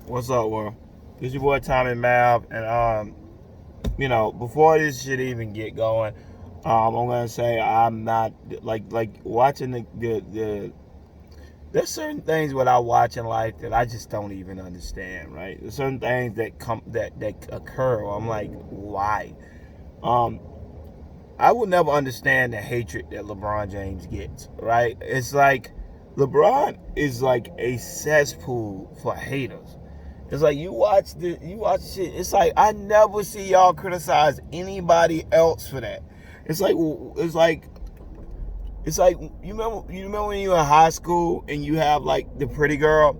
What's up, world? This your boy Tommy Mav, and before this shit even get going, I'm gonna say I'm not like watching the. There's certain things what I watch in life that I just don't even understand, right? There's certain things that occur. Where I'm like, why? Um, I will never understand the hatred that LeBron James gets, right? It's like LeBron is like a cesspool for haters. It's like you watch shit. It's like I never see y'all criticize anybody else for that. It's like you remember when you were in high school and you have like the pretty girl,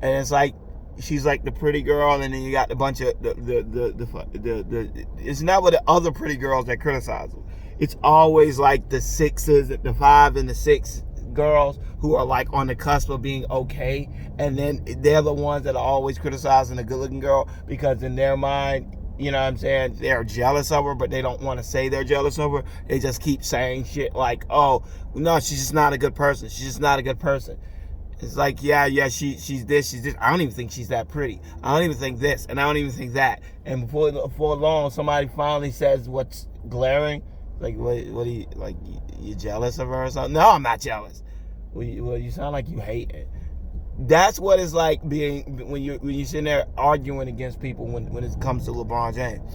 and it's like she's like the pretty girl, and then you got the bunch of the it's never the other pretty girls that criticize them. It's always like the sixes, the 5 and the 6 girls who are like on the cusp of being okay, and then they're the ones that are always criticizing the good-looking girl because in their mind, you know what I'm saying, they're jealous of her, but they don't want to say they're jealous of her. They just keep saying shit like, oh, no, she's just not a good person. She's just not a good person. It's like, yeah, she's this. I don't even think she's that pretty. I don't even think this, and I don't even think that. And before long, somebody finally says what's glaring. Like, what are you, like, you jealous of her or something? No, I'm not jealous. Well, you sound like you hate it. That's what it's like being when you're sitting there arguing against people when it comes to LeBron James.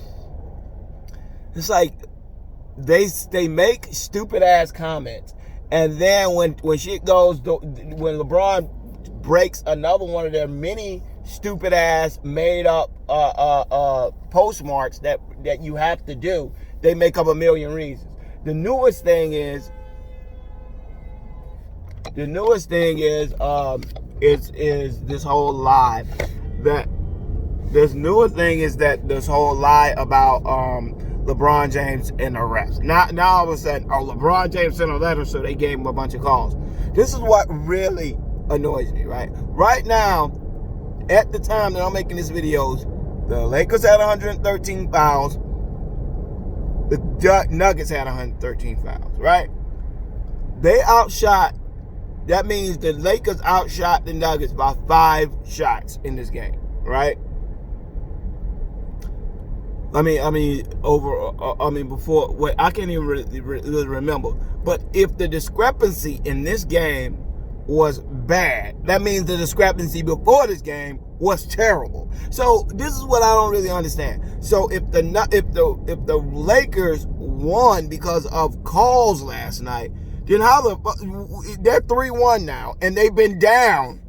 It's like they make stupid ass comments, and then when shit goes, when LeBron breaks another one of their many stupid ass made up postmarks that you have to do, they make up a million reasons. The newest thing is this whole lie that this whole lie about LeBron James and the refs. Now all of a sudden, LeBron James sent a letter, so they gave him a bunch of calls. This is what really annoys me, right? Right now, at the time that I'm making these videos, the Lakers had 113 fouls. The Nuggets had 113 fouls, right? They outshot. That means the Lakers outshot the Nuggets by 5 shots in this game, right? Before, wait, I can't even really remember. But if the discrepancy in this game was bad, that means the discrepancy before this game was terrible. So this is what I don't really understand. So if the Lakers won because of calls last night, then they're 3-1 now, and they've been down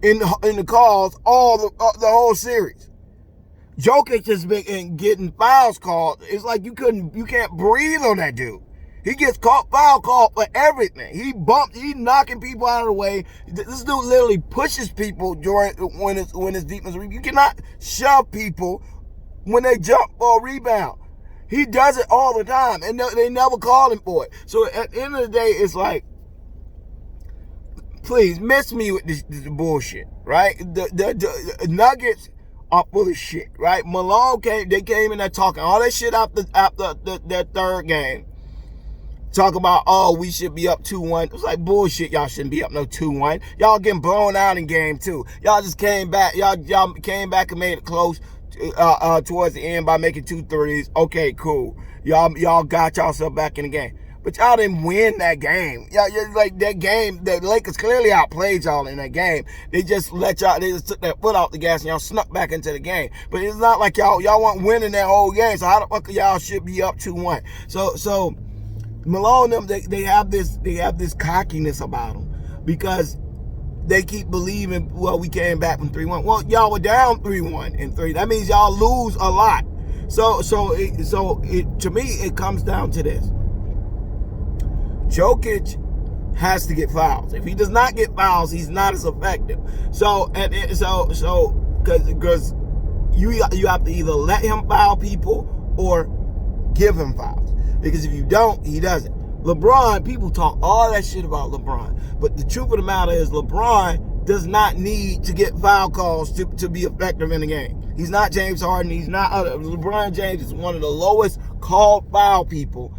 in the calls the whole series. Jokic has been getting fouls called. It's like you can't breathe on that dude. He gets foul called for everything. He's knocking people out of the way. This dude literally pushes people when it's defense. You cannot shove people when they jump for a rebound. He does it all the time, and they never call him for it. So at the end of the day, it's like, please miss me with this bullshit, right? The Nuggets are full of shit, right? Malone came in there talking all that shit after their third game. Talk about, we should be up 2-1. It's like bullshit. Y'all shouldn't be up no 2-1. Y'all getting blown out in game 2. Y'all just came back. Y'all came back and made it close towards the end by making 2 threes. Okay, cool. Y'all got yourself back in the game. But y'all didn't win that game. Y'all like that game. The Lakers clearly outplayed y'all in that game. They just took their foot off the gas and y'all snuck back into the game. But it's not like y'all weren't winning that whole game. So how the fuck y'all should be up 2-1? So Malone and them, they have this cockiness about them because they keep believing, well, we came back from 3-1. Well, y'all were down 3-1 and 3. That means y'all lose a lot. So to me, it comes down to this. Jokic has to get fouls. If he does not get fouls, he's not as effective. Because you have to either let him foul people or give him fouls. Because if you don't, he doesn't. LeBron, people talk all that shit about LeBron. But the truth of the matter is LeBron does not need to get foul calls to be effective in the game. He's not James Harden. LeBron James is one of the lowest called foul people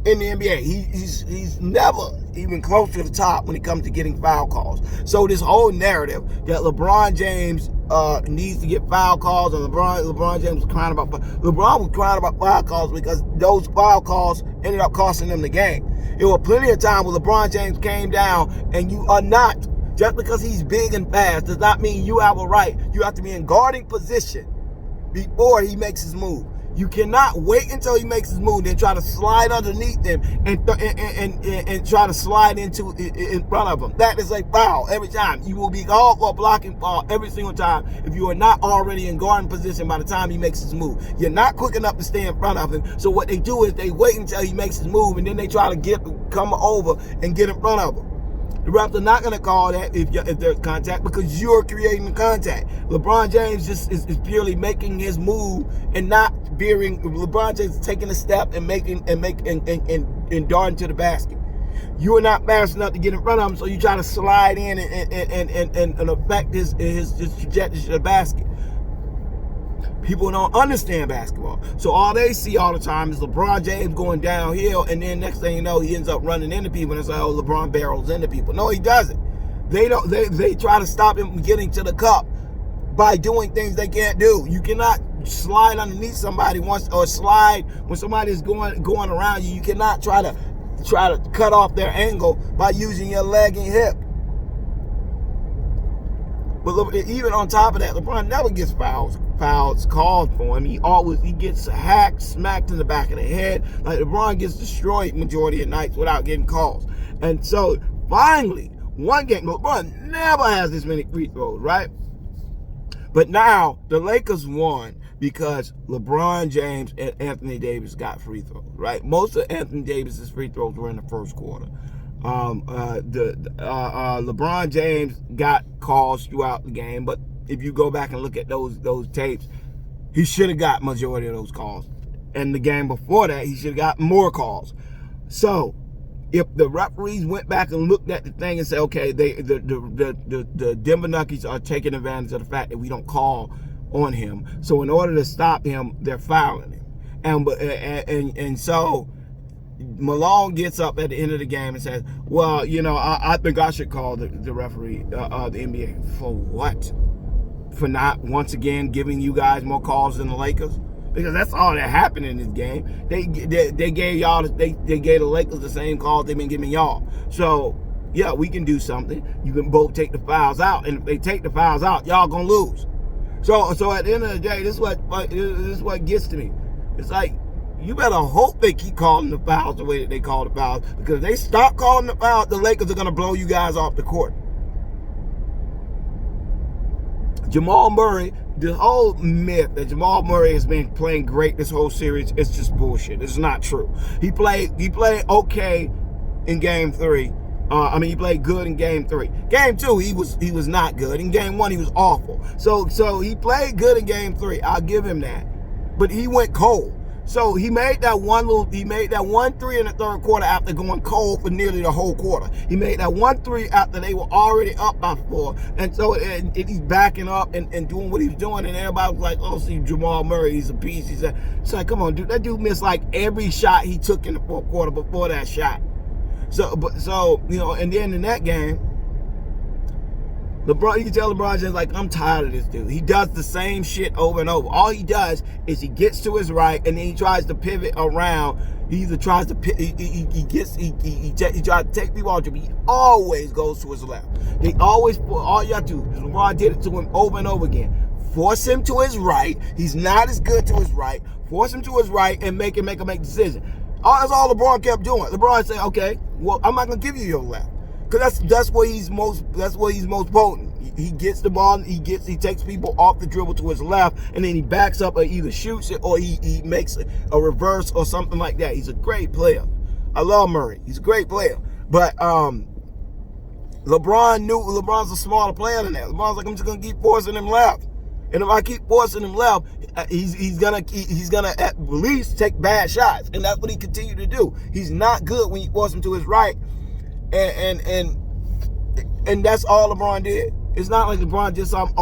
in the NBA. He's never even close to the top when it comes to getting foul calls. So this whole narrative that LeBron James needs to get foul calls, and LeBron James was crying about foul calls because those foul calls ended up costing them the game. There were plenty of times where LeBron James came down, and you are not, just because he's big and fast does not mean you have a right. You have to be in guarding position before he makes his move. You cannot wait until he makes his move, then try to slide underneath him and try to slide in front of him. That is a foul every time. You will be called for a blocking foul every single time if you are not already in guarding position by the time he makes his move. You're not quick enough to stay in front of him. So what they do is they wait until he makes his move, and then they try to come over and get in front of him. The refs are not going to call that if there's contact because you're creating the contact. LeBron James just is purely making his move and not veering. LeBron James is taking a step and darting to the basket. You are not fast enough to get in front of him, so you try to slide in and affect his trajectory to the basket. People don't understand basketball. So all they see all the time is LeBron James going downhill, and then next thing you know, he ends up running into people, and it's like, oh, LeBron barrels into people. No, he doesn't. They try to stop him from getting to the cup by doing things they can't do. You cannot slide underneath somebody once, or slide when somebody is going around you. You cannot try to cut off their angle by using your leg and hip. But even on top of that, LeBron never gets fouls called for him. He gets hacked, smacked in the back of the head. Like, LeBron gets destroyed majority of nights without getting calls. And so finally, one game, LeBron never has this many free throws, right? But now the Lakers won because LeBron James and Anthony Davis got free throws, right? Most of Anthony Davis's free throws were in the first quarter. LeBron James got calls throughout the game, but if you go back and look at those tapes, he should have got majority of those calls. And the game before that, he should have got more calls. So if the referees went back and looked at the thing and said, okay, the Denver Nuggets are taking advantage of the fact that we don't call on him, so in order to stop him, they're fouling him, and so Malone gets up at the end of the game and says, well, I think I should call the referee, the NBA. For what? For not, once again, giving you guys more calls than the Lakers? Because that's all that happened in this game. They gave the Lakers the same calls they've been giving y'all. So, yeah, we can do something. You can both take the fouls out. And if they take the fouls out, y'all going to lose. So at the end of the day, this is what gets to me. It's like, you better hope they keep calling the fouls the way that they call the fouls, because if they stop calling the fouls, the Lakers are going to blow you guys off the court. Jamal Murray, the whole myth that Jamal Murray has been playing great this whole series is just bullshit. It's not true. He played okay in Game 3. He played good in Game 3. Game 2, he was not good. In Game 1, he was awful. So he played good in Game 3. I'll give him that. But he went cold. So he made that one three in the third quarter after going cold for nearly the whole quarter. He made that 1 3 after they were already up by 4. And so he's backing up and doing what he was doing. And everybody was like, oh, see, Jamal Murray, he's a piece. It's like, come on, dude. That dude missed like every shot he took in the fourth quarter before that shot. So and then in that game, LeBron, you can tell LeBron James, like, I'm tired of this dude. He does the same shit over and over. All he does is he gets to his right and then he tries to pivot around. He either tries to he tries to take people out, but he always goes to his left. All you have to do, LeBron did it to him over and over again. Force him to his right. He's not as good to his right. Force him to his right and make him make a decision. That's all LeBron kept doing. LeBron said, okay, well, I'm not gonna give you your left. Because that's where he's most potent. He gets the ball, he takes people off the dribble to his left, and then he backs up or either shoots it or he makes a reverse or something like that. He's a great player. I love Murray. He's a great player. But LeBron's a smarter player than that. LeBron's like, I'm just gonna keep forcing him left. And if I keep forcing him left, he's gonna at least take bad shots. And that's what he continued to do. He's not good when you force him to his right. And that's all LeBron did. It's not like LeBron did some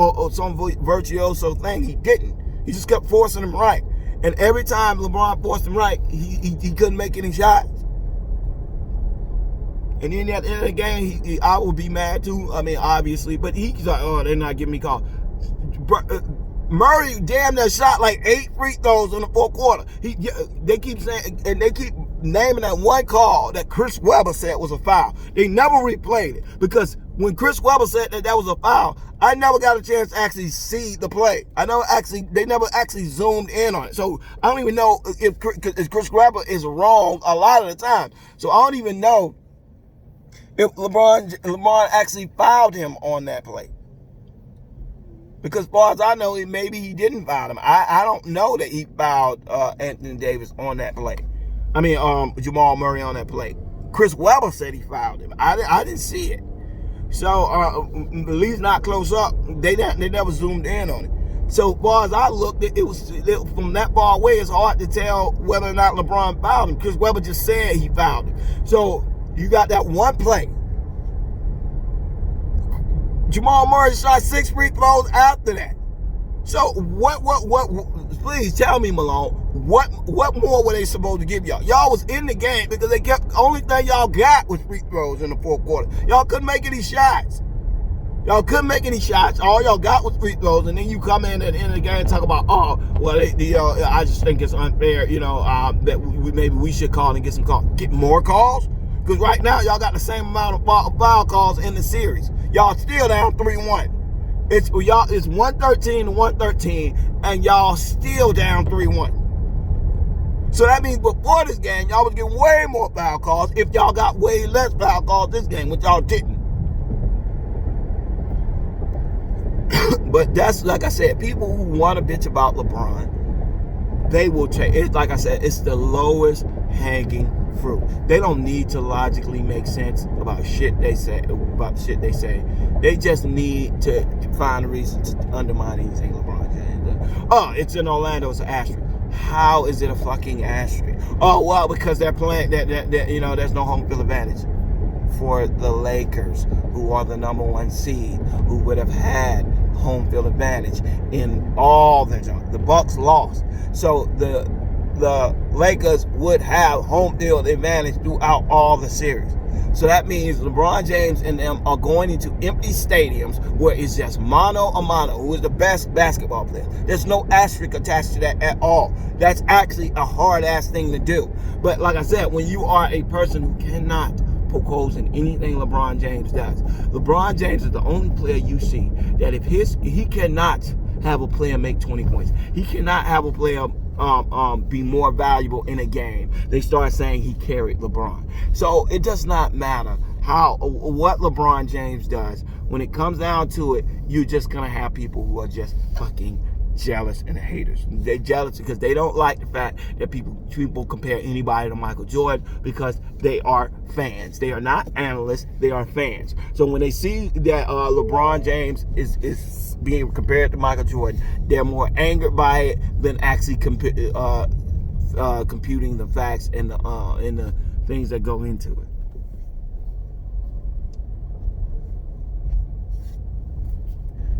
virtuoso thing. He didn't. He just kept forcing him right. And every time LeBron forced him right, he couldn't make any shots. And then at the end of the game, I would be mad too. I mean, obviously, but he's like, oh, they're not giving me calls. Murray damn near shot like 8 free throws in the fourth quarter. They keep saying, and they keep naming that one call that Chris Webber said was a foul. They never replayed it because when Chris Webber said that was a foul, I never got a chance to actually see the play. They never actually zoomed in on it. So I don't even know if Chris Webber is wrong a lot of the time. So I don't even know if LeBron actually fouled him on that play. Because as far as I know, maybe he didn't foul him. I don't know that he fouled Anthony Davis on that play. I mean, Jamal Murray on that play. Chris Webber said he fouled him. I didn't see it. So at least not close up. They never zoomed in on it. So as far as I looked, it was from that far away. It's hard to tell whether or not LeBron fouled him. Chris Webber just said he fouled him. So you got that one play. Jamal Murray shot 6 free throws after that. So what, please tell me, Malone, what more were they supposed to give y'all? Y'all was in the game because only thing y'all got was free throws in the fourth quarter. Y'all couldn't make any shots. All y'all got was free throws, and then you come in at the end of the game and talk about, I just think it's unfair, that maybe we should call and get more calls. Because right now, y'all got the same amount of foul calls in the series. Y'all still down 3-1. It's 113 to 113, and y'all still down 3-1. So that means before this game, y'all was getting way more foul calls if y'all got way less foul calls this game, which y'all didn't. But that's, like I said, people who want to bitch about LeBron, they will change. It's like I said, it's the lowest hanging fruit. They don't need to logically make sense about the shit they say. They just need to find a reason to undermine anything LeBron James. Oh, it's in Orlando. It's an asterisk. How is it a fucking asterisk? Oh, well, because they're playing that there's no home field advantage for the Lakers, who are the number 1 seed, who would have had home field advantage in all their junk. The Bucks lost, so the Lakers would have home field advantage throughout all the series. So that means LeBron James and them are going into empty stadiums where it's just mano a mano, who is the best basketball player. There's no asterisk attached to that at all. That's actually a hard-ass thing to do. But like I said, when you are a person who cannot poke holes in anything LeBron James does, LeBron James is the only player you see that he cannot have a player make 20 points. He cannot have a player be more valuable in a game. They start saying he carried LeBron. So it does not matter what LeBron James does. When it comes down to it, you're just gonna have people who are just fucking jealous and haters. They're jealous because they don't like the fact that people compare anybody to Michael Jordan, because they are fans. They are not analysts, they are fans. So when they see that LeBron James is being compared to Michael Jordan, they're more angered by it than actually computing the facts and the things that go into it.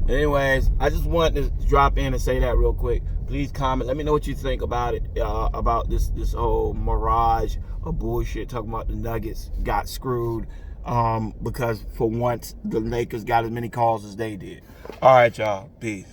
Anyways, I just wanted to drop in and say that real quick. Please comment. Let me know what you think about it, about this whole mirage of bullshit talking about the Nuggets got screwed because for once the Lakers got as many calls as they did. All right, y'all. Peace.